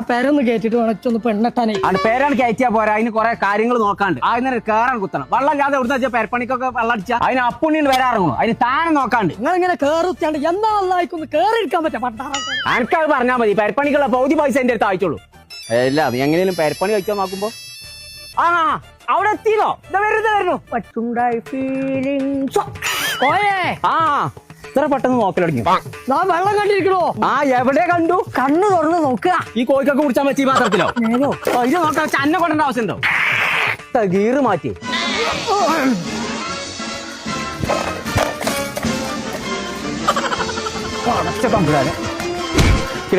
പേരൊന്ന് കേട്ടിട്ട് വേണം പെണ്ണെട്ടാനേ പേരാണ് കയറ്റിയാ പോരാ. അതിന് കുറെ കാര്യങ്ങൾ നോക്കാണ്ട് അതിനെ കേറാൻ കുത്തണം. വെള്ളം ഇല്ലാതെ എവിടുന്ന പെരപ്പണിക്കൊക്കെ വെള്ളം അടിച്ചാൽ അതിന് അപ്പുണ്ണിന് വരാറുള്ളൂ. അതിന് താനെ നോക്കാണ്ട് നിങ്ങൾ ഇങ്ങനെ കേറിച്ചാണ്ട് എന്നാ നന്നായിക്കൊന്ന് കേറിയിരിക്കാൻ പറ്റാ. എനിക്കത് പറഞ്ഞാൽ മതി. പെരപ്പണിക്കുള്ള പൗതി പൈസ എന്റെ അടുത്ത് അയച്ചോളൂ. അല്ല അത് എങ്ങനെയും പെരപ്പണി കഴിക്കാൻ നോക്കുമ്പോ ആ അവിടെ എത്തിയോ? വരുന്നു ആ ഇത്ര പെട്ടെന്ന് നോക്കൽ തുടങ്ങി. ഞാൻ വെള്ളം കണ്ടിരിക്കണോ? ആ എവിടെ കണ്ടു? കണ്ണു തുറന്ന് നോക്കുക. ഈ കോഴിക്കൊക്കെ കുടിച്ചാൽ പറ്റി പാത്രത്തിലോ? ഇത് നോക്കാൻ ചന്ന കൊണ്ടേണ്ട ആവശ്യമുണ്ടോ? ഗീറ് മാറ്റി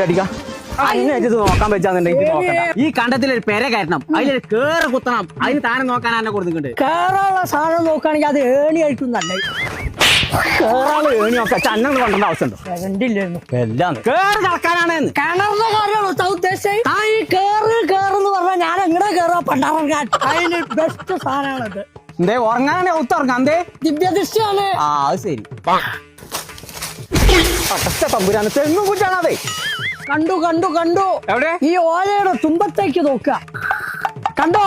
അടിക്കാം. നോക്കാൻ പറ്റാന്നുണ്ടെങ്കിൽ ഈ കണ്ടത്തിലൊരു പെര കയറ്റണം, അതിലൊരു കേറ് കുത്തണം. അതിന് താനെ നോക്കാൻ എന്നെ കൊടുക്കുന്നുണ്ട്. കേറാനുള്ള സാധനം നോക്കുകയാണെങ്കിൽ അത് ഏണി ആയിരിക്കും നല്ല. കേറാള് ഏണി നോക്കാം. ചന്നം കൊണ്ടേണ്ട ആവശ്യമുണ്ടോ? കണ്ടില്ലായിരുന്നു. എല്ലാം കേറ് നടക്കാനാണ്. കിണറിന്റെ കാര്യമാണോ ഉദ്ദേശിച്ചത്? ആ ഈ കേറെന്ന് പറഞ്ഞാൽ ഞാൻ എങ്ങനെ കേറാ പണ്ടാറങ്ങാൻ. അതിന് ബെസ്റ്റ് സാധനമാണത്. എന്തേ ഉറങ്ങാനാണ് ഒത്തുറങ്ങാം. എന്തേ ദിവ്യദൃഷ്ടിയാണ്. ആ അത് ശരി. തമ്പുരാണ് തെങ്ങും കുറ്റാണതേ. കണ്ടു കണ്ടു കണ്ടു. എവിടെ? ഈ ഓലയുടെ തുമ്പത്തേക്ക് നോക്കുക. കണ്ടോ?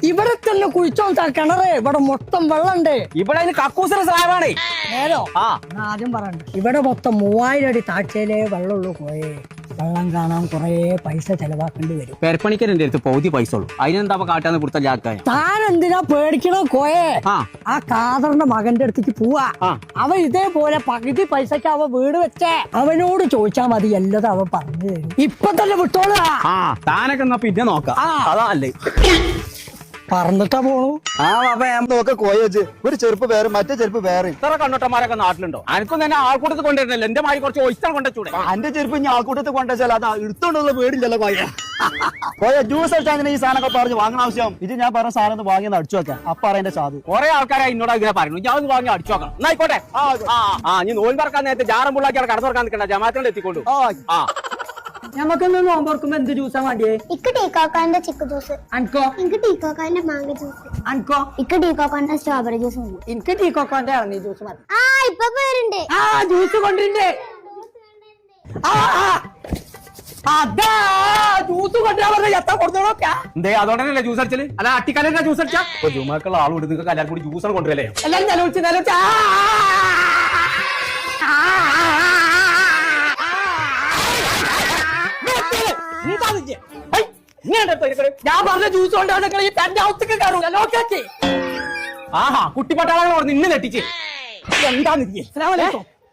ഇവിടെ തന്നെ കുഴിച്ചോ കിണറ്. ഇവിടെ മൊത്തം വെള്ളണ്ട്. ഇവിടെ അതിന് കക്കൂസിന് സ്ലാബാണേ. നേരോ? ആദ്യം പറയണ്ട. ഇവിടെ മൊത്തം 3000 അടി താഴ്ചയിലേ വെള്ളമുള്ളൂ. പോയേ വെള്ളം കാണാൻ കൊറേ പൈസ ചെലവാക്കേണ്ടി വരും. പെരപ്പണിക്കൻ എന്റെ അടുത്ത് പൗതി പൈസ ഉള്ളൂ. അതിനെന്താ കാട്ടാന്ന് കൊടുത്ത ജാക്കാൻ. താൻ എന്തിനാ പേടിക്കണോ കോയെ? ആ കാതറിന്റെ മകന്റെ അടുത്തേക്ക് പോവാ. അവൻ ഇതേപോലെ പകുതി പൈസക്ക് അവൻ വീട് വെച്ചേ. അവനോട് ചോദിച്ചാ മതി, എല്ലതും അവൻ പറഞ്ഞു തരും. ഇപ്പൊ തന്നെ വിട്ടോളാ. താനൊക്കെ എന്നാ പിന്നെ നോക്കാം. അതാല്ലേ പറഞ്ഞിട്ടാ പോണു. നോക്ക കോയച്ച് ഒരു ചെരുപ്പ് വേറെ മറ്റേ ചെരുപ്പ് വേറെ. ഇത്ര കണ്ണോട്ടന്മാരൊക്കെ നാട്ടിലുണ്ടോ? എനിക്കും തന്നെ ആൾക്കൂട്ടത്ത് കൊണ്ടുവരുന്നില്ല. എന്റെ മാറി കുറച്ച് ഒഴിച്ചാൽ കൊണ്ടുവച്ചൂടെ? എന്റെ ചെരുപ്പ് ഇനി ആൾക്കൂട്ടത്ത് കൊണ്ടുവച്ചാൽ അത് എടുത്തോണ്ടുള്ള പേടില്ലല്ലോ കോയ. കോയ ജ്യൂസ് അടിച്ചാൽ അങ്ങനെ ഈ സാധനമൊക്കെ പറഞ്ഞു വാങ്ങണ ആവശ്യം. ഇത് ഞാൻ പറഞ്ഞ സാധനം വാങ്ങി അടിച്ചു വെക്കാം. അപ്പൊ അതിന്റെ സാധു കുറെ ആൾക്കാരെ എന്നോട് ഇങ്ങനെ പറഞ്ഞു. ഞാൻ വാങ്ങി അടിച്ചു നോക്കണം. എന്നായിക്കോട്ടെ. നീ നോൽ പറക്കാൻ നേരത്തെ ജാറം പുള്ളാക്കി കടന്നു തുറക്കാൻ നിൽക്കണ്ട. ജമാത്തിനോട് എത്തിക്കൊണ്ടു. ഞമ്മക്കൊന്ന് നോമ്പറക്കുമ്പോ എന്ത് ജ്യൂസാ വേണ്ടിയേ? ഇക്ക് ടീക്കോക്കാന്റെ ചിക്കു ജ്യൂസ്. അൻകോ? എനിക്ക് ടീക്കോക്കാന്റെ മാങ്ങ ജ്യൂസ്. അൻകോ? ഇക്ക് ടീക്കോക്കാന്റെ സ്ട്രോബെറി ജ്യൂസ് മതി. എനിക്ക് ടീക്കോക്കാന്റെ ഇറങ്ങി ജ്യൂസ് മതി. ഇപ്പൊ പേരുണ്ട്. ജ്യൂസ് കൊണ്ടിരുന്നേ. അതാ ജ്യൂസ് കൊണ്ടുവരാൻ പറഞ്ഞ എത്ര കൊടുത്തോളൊക്കെ. എന്തേ അതോടല്ലേ ജ്യൂസ് അടിച്ചല്? അല്ല അട്ടിക്കാലെ ജ്യൂസ് അടിച്ചാ ജുമാക്കുള്ള ആളുകൊണ്ട് നിങ്ങൾക്ക് എല്ലാവരും കൂടി ജ്യൂസാണ് കൊണ്ടുവരല്ലേ? എല്ലാം നിലവിളിച്ച് ഞാൻ പറഞ്ഞ ജ്യൂസ് കൊണ്ടാണ് ഈ തന്റെ ഔത്തേക്ക് കയറൂല. ലോക്കാക്കി കുട്ടി പട്ടാളങ്ങൾ നിന്ന് തെറ്റിച്ച് എന്താണ്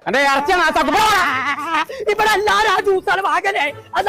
എന്റെ ഇറച്ചിയാണ്. ഇവിടെ എല്ലാരും ആ ജ്യൂസാണ് വാങ്ങലേ. അത്